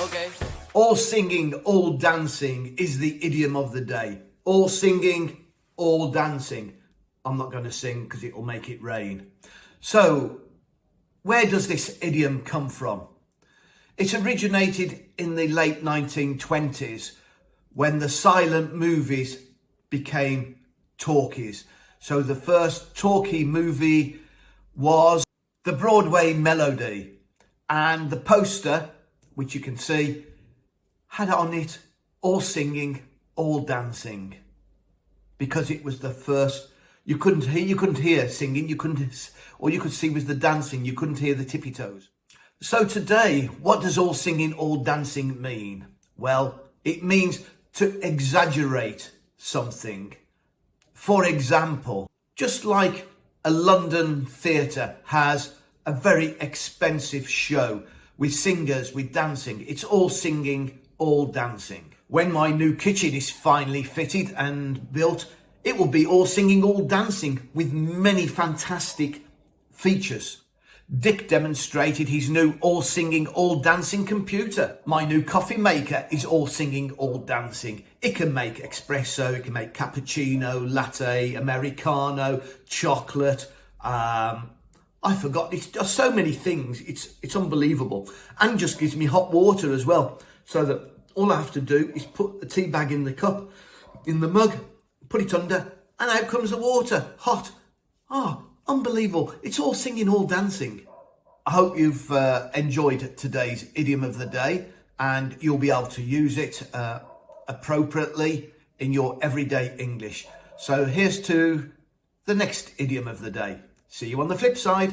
Okay. All singing, all dancing is the idiom of the day. All singing, all dancing. I'm not going to sing because it will make it rain. So, where does this idiom come from? It originated in the late 1920s when the silent movies became talkies. So the first talkie movie was the Broadway Melody, and the poster, which you can see, had on it all singing, all dancing, because it was the first. You couldn't hear singing, all you could see was the dancing. You couldn't hear the tippy toes. So today, what does all singing, all dancing mean? Well, it means to exaggerate something. For example, just like a London theatre has a very expensive show with singers, with dancing, it's all singing, all dancing. When my new kitchen is finally fitted and built, it will be all singing, all dancing with many fantastic features. Dick demonstrated his new all singing, all dancing computer. My new coffee maker is all singing, all dancing. It can make espresso, it can make cappuccino, latte, Americano, chocolate. I forgot, it does so many things. It's unbelievable. And just gives me hot water as well. So that all I have to do is put the tea bag in the cup, in the mug, put it under, and out comes the water, hot. Unbelievable. It's all singing, all dancing. I hope you've enjoyed today's idiom of the day, and you'll be able to use it appropriately in your everyday English. So here's to the next idiom of the day. See you on the flip side.